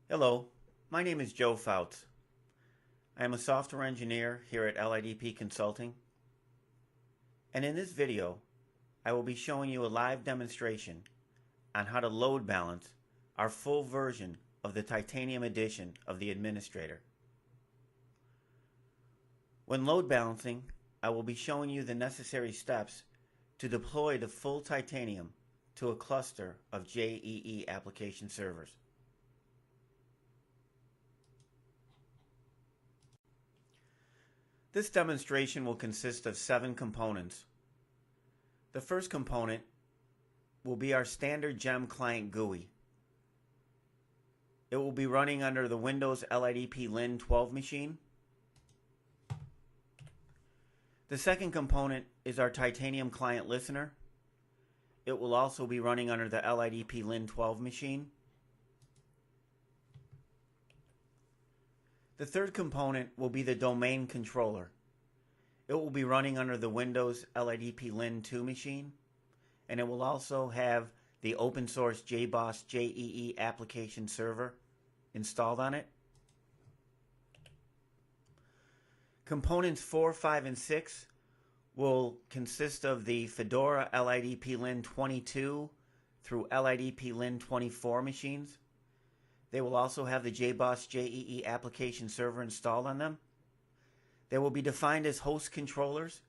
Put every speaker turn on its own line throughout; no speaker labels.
Hello, my name is Joe Fouts. I am a software engineer here at LIDP Consulting, and in this video I will be showing you a live demonstration on how to load balance our full version of the Titanium edition of the administrator. When load balancing, I will be showing you the necessary steps to deploy the full Titanium to a cluster of JEE application servers. This demonstration will consist of 7 components. The first component will be our standard GEM client GUI. It will be running under the Windows LIDP Lin 12 machine. The second component is our Titanium client listener. It will also be running under the LIDP Lin 12 machine. The third component will be the domain controller. It will be running under the Windows LIDP Lin 2 machine, and it will also have the open source JBoss JEE Application Server installed on it. Components 4, 5, and 6 will consist of the Fedora LIDP Lin 22 through LIDP Lin 24 machines. They will also have the JBoss JEE Application Server installed on them. They will be defined as host controllers,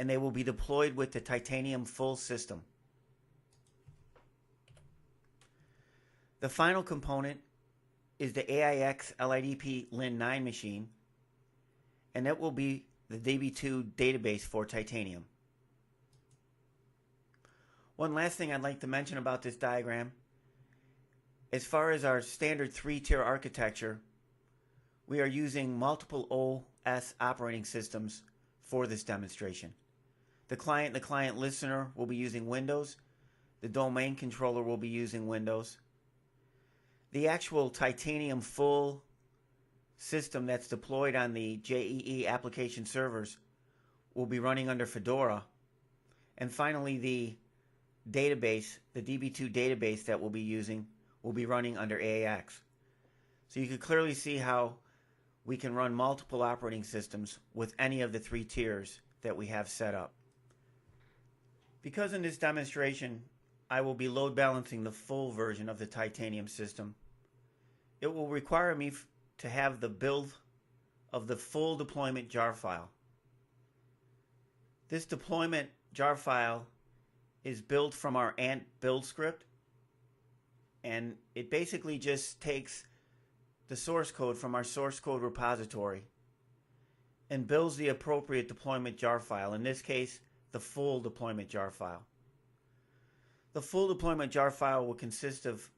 and they will be deployed with the Titanium full system. The final component is the AIX LIDP Lin 9 machine, and it will be the DB2 database for Titanium. One last thing I'd like to mention about this diagram: as far as our standard 3-tier architecture, we are using multiple OS operating systems for this demonstration. The client listener will be using Windows. The domain controller will be using Windows. The actual Titanium full system that's deployed on the JEE application servers will be running under Fedora. And finally, the database, the DB2 database that we'll be using, will be running under AIX. So you can clearly see how we can run multiple operating systems with any of the 3 tiers that we have set up. Because in this demonstration I will be load balancing the full version of the Titanium system, it will require me to have the build of the full deployment jar file. This deployment jar file is built from our Ant build script, and it basically just takes the source code from our source code repository and builds the appropriate deployment jar file, in this case the full deployment jar file. The full deployment jar file will consist of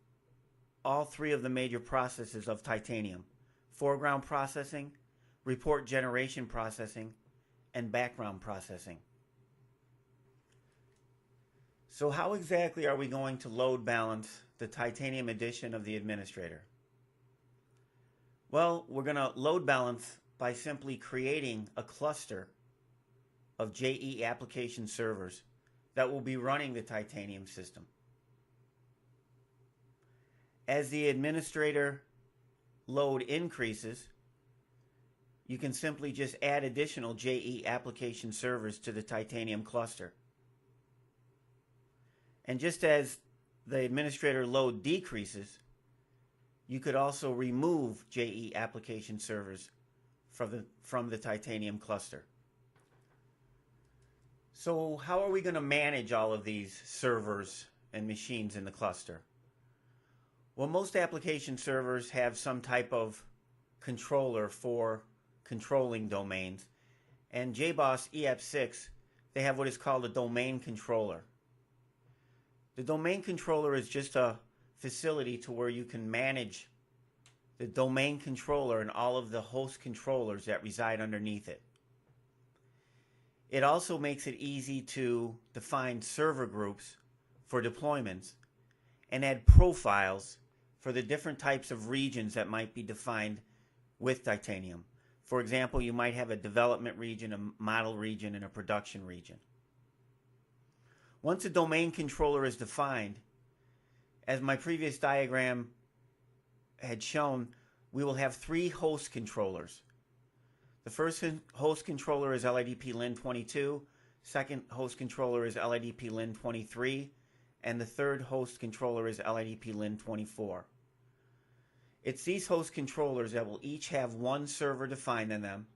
all 3 of the major processes of Titanium: foreground processing, report generation processing, and background processing. So how exactly are we going to load balance the Titanium edition of the administrator? Well, we're going to load balance by simply creating a cluster of JEE application servers that will be running the Titanium system. As the administrator load increases, you can simply just add additional JEE application servers to the Titanium cluster. And just as the administrator load decreases, you could also remove JEE application servers from the Titanium cluster. So how are we going to manage all of these servers and machines in the cluster? Well, most application servers have some type of controller for controlling domains, and JBoss EAP 6 they have what is called a domain controller. The domain controller is just a facility to where you can manage the domain controller and all of the host controllers that reside underneath it. It also makes it easy to define server groups for deployments and add profiles for the different types of regions that might be defined with Titanium. For example, you might have a development region, a model region, and a production region. Once a domain controller is defined, as my previous diagram had shown, we will have 3 host controllers. The first host controller is LIDP LIN22, second host controller is LIDP LIN23, and the third host controller is LIDP LIN24. It's these host controllers that will each have one server defined in them,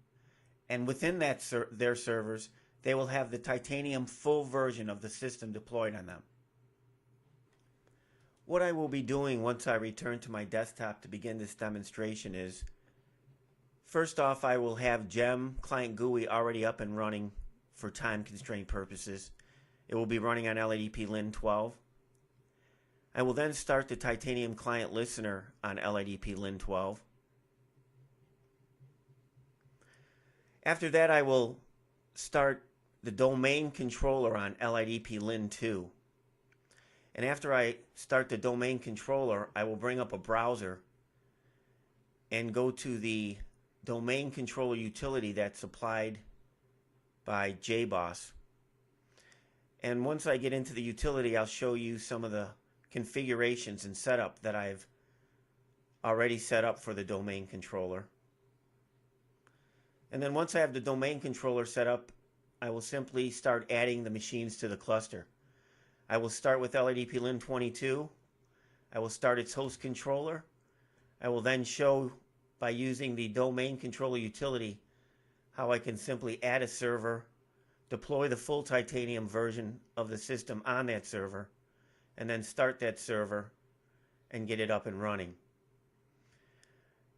and within that their servers, they will have the Titanium full version of the system deployed on them. What I will be doing once I return to my desktop to begin this demonstration is, first off, I will have GEM Client GUI already up and running for time constraint purposes. It will be running on LIDP LIN12. I will then start the Titanium Client Listener on LIDP LIN12. After that, I will start the domain controller on LIDP LIN2. And after I start the domain controller, I will bring up a browser and go to the domain controller utility that's supplied by JBoss. And once I get into the utility, I'll show you some of the configurations and setup that I've already set up for the domain controller. And then once I have the domain controller set up, I will simply start adding the machines to the cluster. I will start with LIDP LIN22. I will start its host controller. I will then show, by using the domain controller utility, how I can simply add a server, deploy the full Titanium version of the system on that server, and then start that server and get it up and running.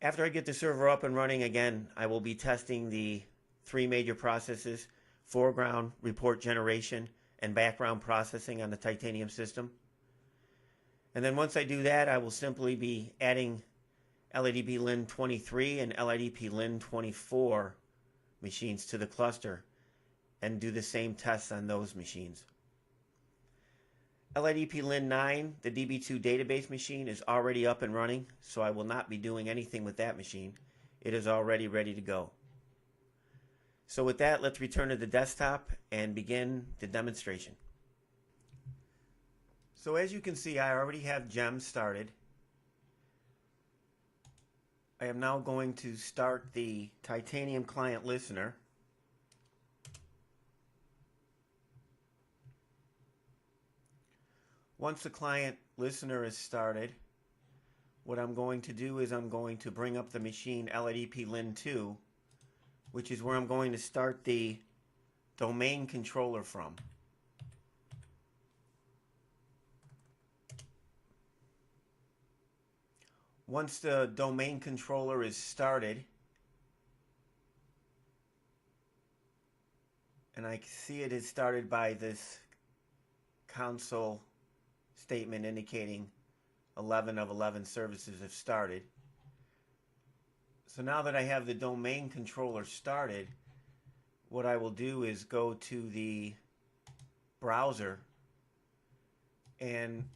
After I get the server up and running, again, I will be testing the 3 major processes: foreground, report generation, and background processing on the Titanium system. And then once I do that, I will simply be adding LIDP LIN23 and LIDP LIN24 machines to the cluster and do the same tests on those machines. LIDP LIN9, the DB2 database machine, is already up and running, so I will not be doing anything with that machine. It is already ready to go. So with that, let's return to the desktop and begin the demonstration. So as you can see, I already have GEM started. I am now going to start the Titanium Client Listener. Once the client listener is started, what I'm going to do is I'm going to bring up the machine LIDP LIN2, which is where I'm going to start the domain controller from. Once the domain controller is started, and I see it is started by this console statement indicating 11 of 11 services have started. So now that I have the domain controller started, what I will do is go to the browser, and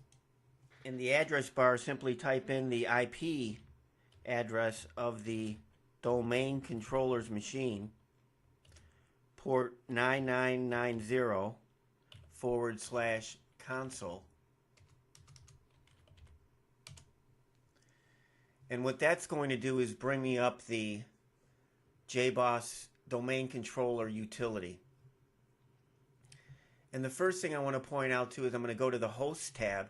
in the address bar simply type in the IP address of the domain controller's machine, port 9990/console. And what that's going to do is bring me up the JBoss domain controller utility. And the first thing I want to point out too is I'm going to go to the host tab,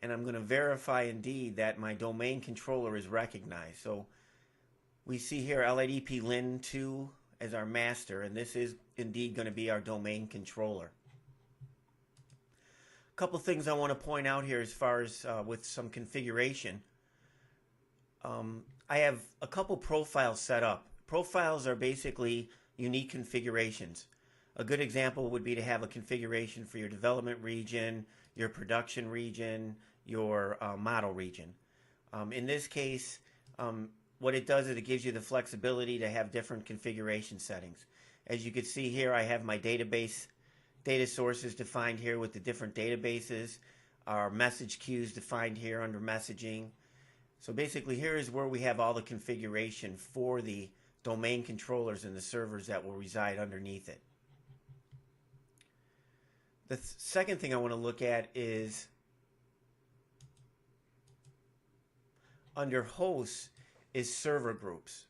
and I'm going to verify indeed that my domain controller is recognized. So we see here LIDP LIN2 as our master, and this is indeed going to be our domain controller. A couple things I want to point out here as far as with some configuration. I have a couple profiles set up. Profiles are basically unique configurations. A good example would be to have a configuration for your development region, your production region, your model region. In this case, what it does is it gives you the flexibility to have different configuration settings. As you can see here, I have my database data sources defined here with the different databases, our message queues defined here under messaging. So basically here is where we have all the configuration for the domain controllers and the servers that will reside underneath it. The second thing I want to look at is under hosts is server groups.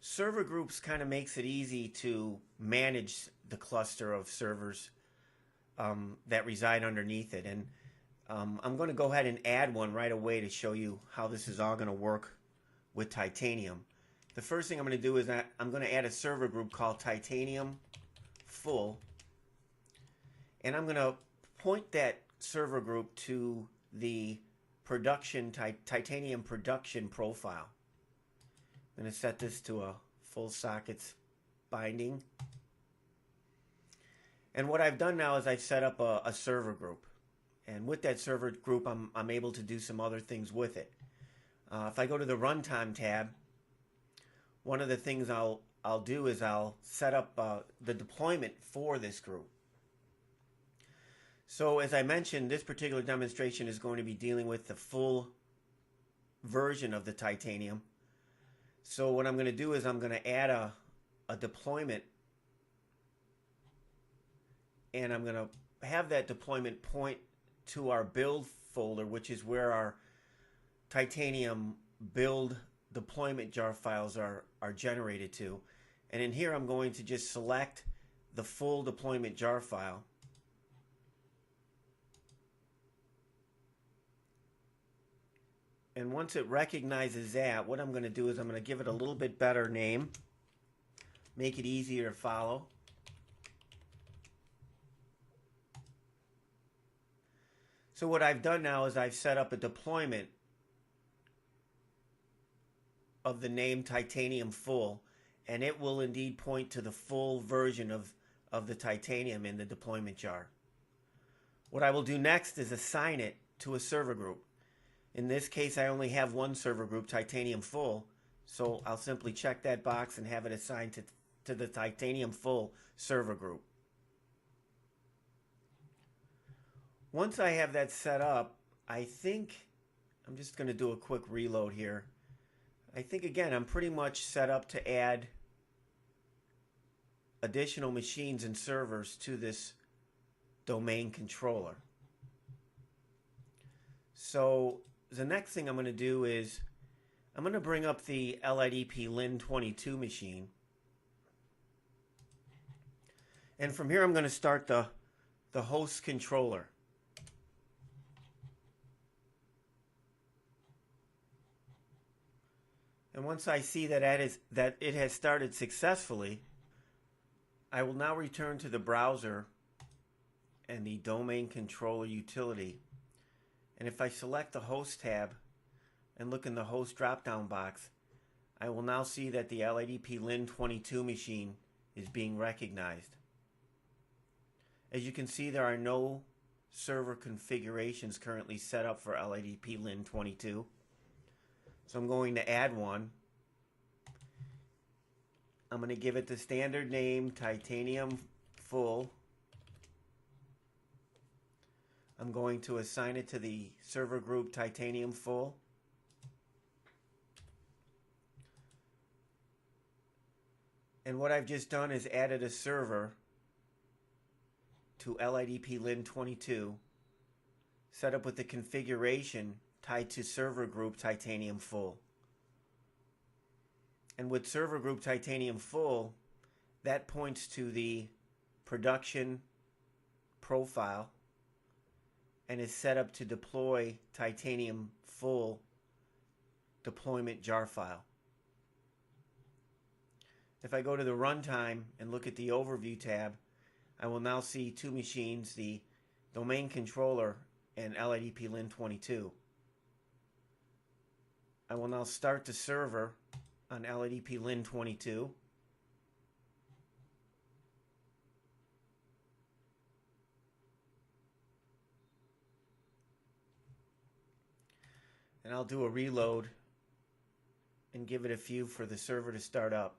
Server groups kind of makes it easy to manage the cluster of servers that reside underneath it. And I'm going to go ahead and add one right away to show you how this is all going to work with Titanium. The first thing I'm going to do is I'm going to add a server group called Titanium Full. And I'm going to point that server group to the production Titanium production profile. I'm going to set this to a full sockets binding. And what I've done now is I've set up a server group. And with that server group, I'm able to do some other things with it. If I go to the Runtime tab, one of the things I'll do is I'll set up the deployment for this group. So as I mentioned, this particular demonstration is going to be dealing with the full version of the Titanium. So what I'm going to do is I'm going to add a deployment, and I'm going to have that deployment point to our build folder, which is where our Titanium build deployment jar files are generated to. And in here I'm going to just select the full deployment jar file. And once it recognizes that, what I'm going to do is I'm going to give it a little bit better name, make it easier to follow. So what I've done now is I've set up a deployment of the name Titanium Full, and it will indeed point to the full version of the Titanium in the deployment jar. What I will do next is assign it to a server group. In this case, I only have one server group, Titanium Full, so I'll simply check that box and have it assigned to the Titanium Full server group. Once I have that set up, I think I'm just going to do a quick reload here. I think, again, I'm pretty much set up to add additional machines and servers to this domain controller. So the next thing I'm going to do is I'm going to bring up the LIDP LIN22 machine. And from here I'm going to start the host controller. And once I see that it has started successfully, I will now return to the browser and the domain controller utility. And if I select the host tab and look in the host drop-down box, I will now see that the LIDP LIN22 machine is being recognized. As you can see, there are no server configurations currently set up for LIDP LIN22. So I'm going to add one. I'm going to give it the standard name, Titanium Full. I'm going to assign it to the server group Titanium Full. And what I've just done is added a server to LIDP LIN22, set up with the configuration tied to server group Titanium Full. And with server group Titanium Full, that points to the production profile and is set up to deploy Titanium Full deployment jar file. If I go to the Runtime and look at the Overview tab, I will now see two machines, the domain controller and LIDP LIN22. I will now start the server on LIDP LIN22. and I'll do a reload and give it a few for the server to start up.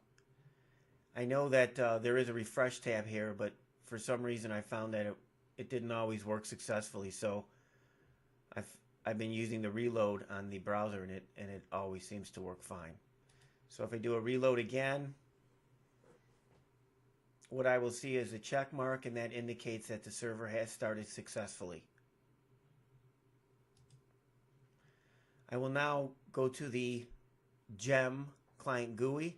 I know that there is a refresh tab here, but for some reason I found that it didn't always work successfully, so I've been using the reload on the browser, and it always seems to work fine. So if I do a reload again, what I will see is a check mark, and that indicates that the server has started successfully. I will now go to the GEM client GUI.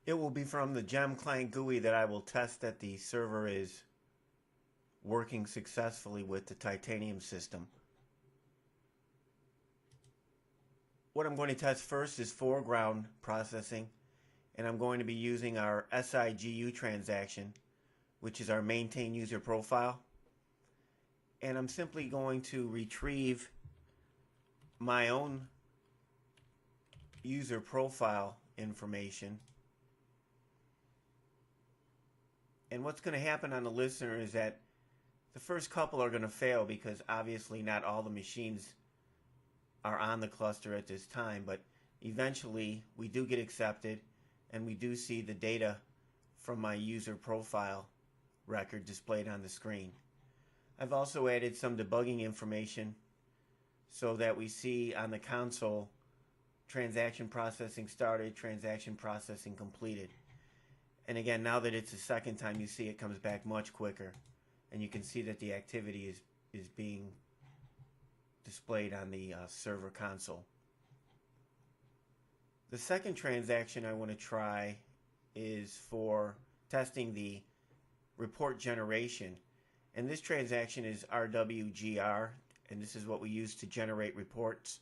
It will be from the GEM client GUI that I will test that the server is working successfully with the Titanium system. What I'm going to test first is foreground processing, and I'm going to be using our SIGU transaction, which is our maintain user profile. And I'm simply going to retrieve my own user profile information. And what's going to happen on the listener is that the first couple are going to fail because obviously not all the machines are on the cluster at this time, but eventually we do get accepted and we do see the data from my user profile record displayed on the screen. I've also added some debugging information so that we see on the console transaction processing started, transaction processing completed. And again, now that it's the second time you see it comes back much quicker, and you can see that the activity is being displayed on the server console. The second transaction I want to try is for testing the report generation, and this transaction is RWGR, and this is what we use to generate reports.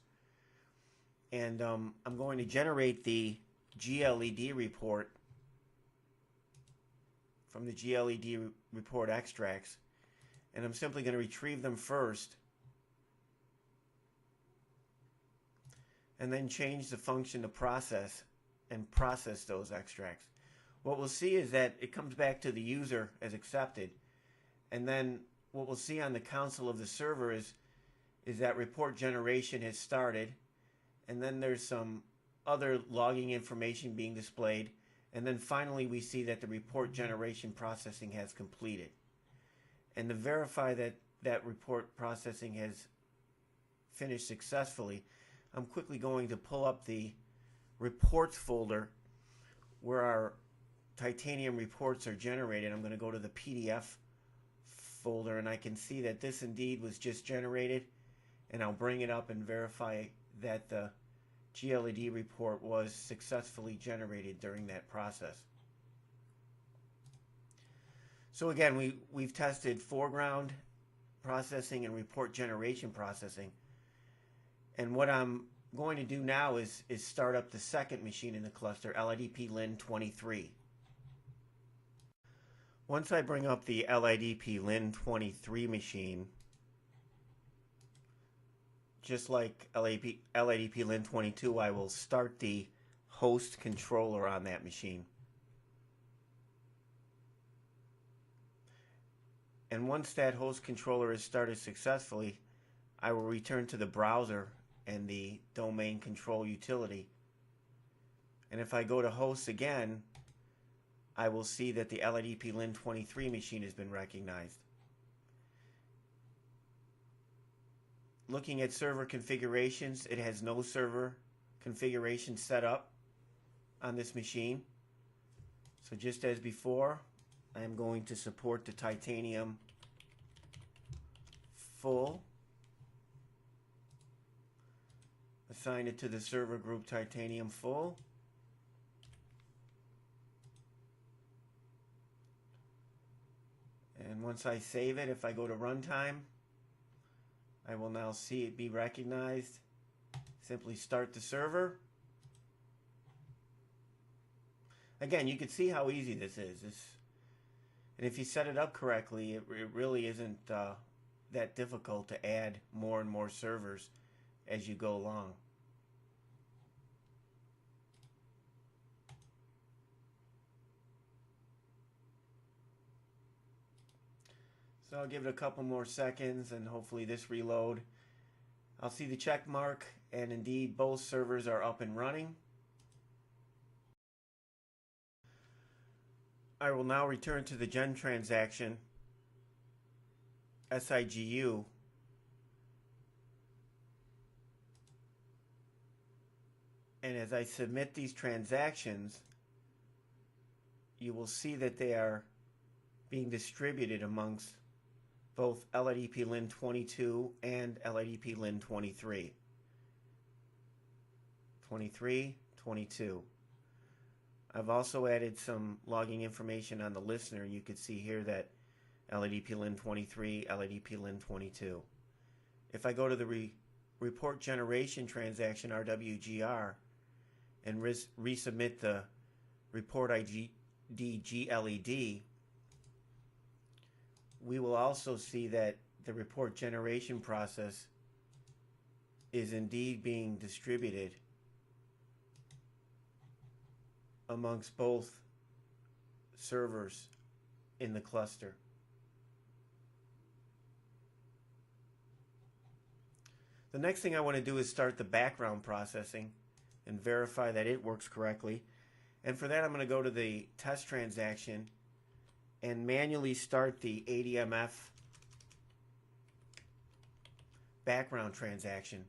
And I'm going to generate the GLED report from the GLED report extracts, and I'm simply going to retrieve them first and then change the function to process and process those extracts. What we'll see is that it comes back to the user as accepted, and then what we'll see on the console of the server is that report generation has started, and then there's some other logging information being displayed, and then finally we see that the report generation processing has completed. And to verify that that report processing has finished successfully, I'm quickly going to pull up the reports folder where our Titanium reports are generated. I'm going to go to the PDF folder, and I can see that this indeed was just generated, and I'll bring it up and verify that the GLED report was successfully generated during that process. So again, we've tested foreground processing and report generation processing. And what I'm going to do now is start up the second machine in the cluster, LIDP LIN23. Once I bring up the LIDP LIN23 machine, just like LIDP LIN22, I will start the host controller on that machine. And once that host controller is started successfully, I will return to the browser and the domain control utility. And if I go to hosts again, I will see that the LIDP LIN23 machine has been recognized. Looking at server configurations, it has no server configuration set up on this machine. So just as before, I am going to support the Titanium full. Assign it to the server group Titanium full. And once I save it, if I go to runtime, I will now see it be recognized. Simply start the server. Again, you can see how easy this is. And if you set it up correctly, it really isn't that difficult to add more and more servers as you go along. So I'll give it a couple more seconds, and hopefully this reload I'll see the check mark, and indeed both servers are up and running. I will now return to the gen transaction SIGU, and as I submit these transactions, you will see that they are being distributed amongst both LIDP LIN 22 and LIDP LIN 23. 23, 22. I've also added some logging information on the listener. You could see here that LIDP LIN 23, LIDP LIN 22. If I go to the report generation transaction RWGR and resubmit the report ID GLED, we will also see that the report generation process is indeed being distributed amongst both servers in the cluster. The next thing I want to do is start the background processing and verify that it works correctly. And for that, I'm going to go to the test transaction and manually start the ADMF background transaction.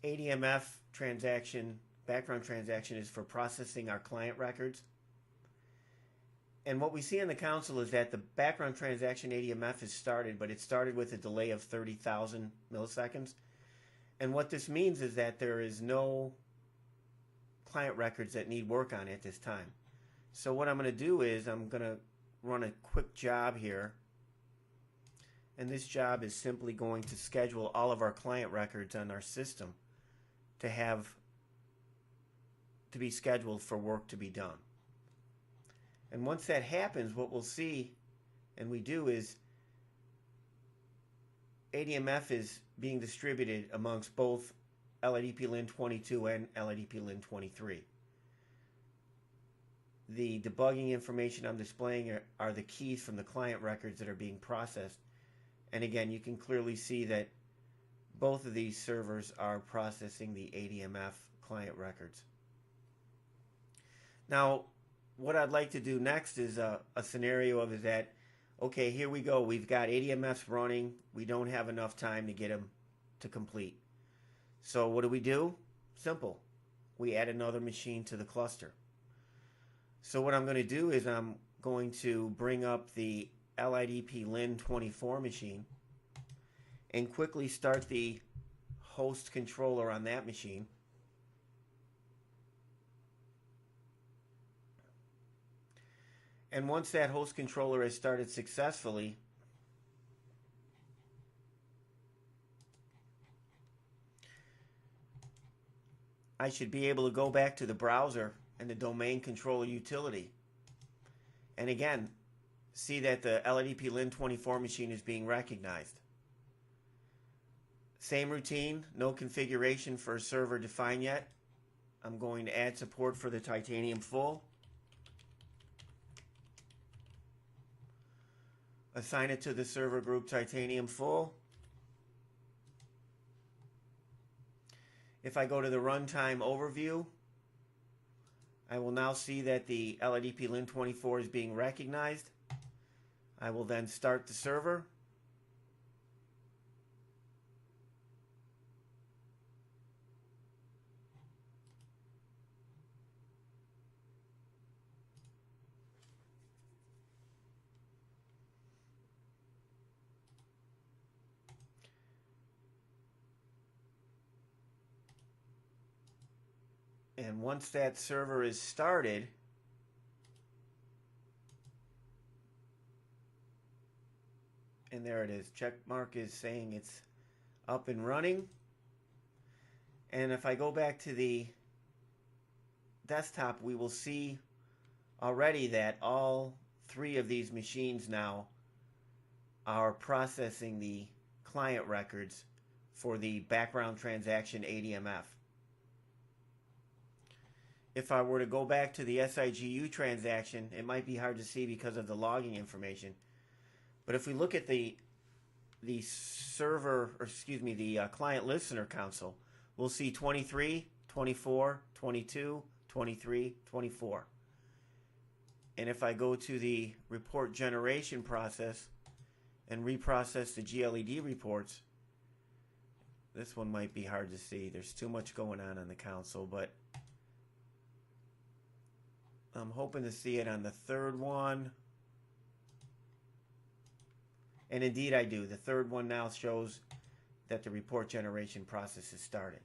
ADMF transaction, background transaction, is for processing our client records. And what we see in the console is that the background transaction ADMF is started, but it started with a delay of 30,000 milliseconds. And what this means is that there is no client records that need work on at this time. So what I'm going to do is I'm going to run a quick job here, and this job is simply going to schedule all of our client records on our system to be scheduled for work to be done. And once that happens, what we'll see, and we do, is ADMF is being distributed amongst both LIDP LIN 22 and LIDP LIN 23. The debugging information I'm displaying are the keys from the client records that are being processed. And again, you can clearly see that both of these servers are processing the ADMF client records. Now, what I'd like to do next is a scenario of is that, okay, here we go. We've got ADMFs running. We don't have enough time to get them to complete. So what do? Simple. We add another machine to the cluster. So what I'm going to do is I'm going to bring up the LIDP LIN 24 machine and quickly start the host controller on that machine. And once that host controller has started successfully, I should be able to go back to the browser and the domain controller utility. And again, see that the LIDP LIN 24 machine is being recognized. Same routine, no configuration for a server defined yet. I'm going to add support for the Titanium Full. Assign it to the server group Titanium Full. If I go to the runtime overview, I will now see that the LIDP LIN 24 is being recognized. I will then start the server. And once that server is started, and there it is, check mark is saying it's up and running. And if I go back to the desktop, we will see already that all three of these machines now are processing the client records for the background transaction ADMF. If I were to go back to the SIGU transaction, it might be hard to see because of the logging information. But if we look at the the server, or excuse me, the client listener console, we'll see 23, 24, 22, 23, 24. And if I go to the report generation process and reprocess the GLED reports, this one might be hard to see. There's too much going on the console, but I'm hoping to see it on the third one. And indeed I do. The third one now shows that the report generation process has started.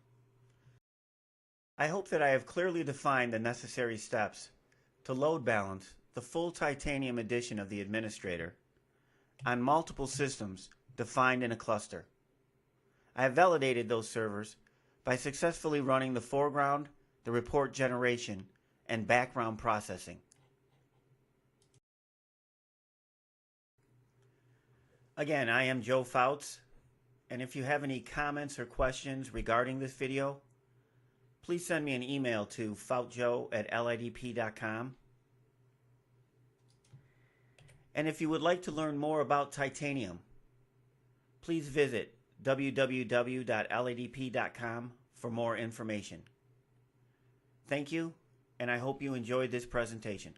I hope that I have clearly defined the necessary steps to load balance the full titanium edition of the administrator on multiple systems defined in a cluster. I have validated those servers by successfully running the foreground, the report generation, and background processing. Again, I am Joe Fouts, and if you have any comments or questions regarding this video, please send me an email to foutjoe@lidp.com. And if you would like to learn more about titanium, please visit www.lidp.com for more information. Thank you, and I hope you enjoyed this presentation.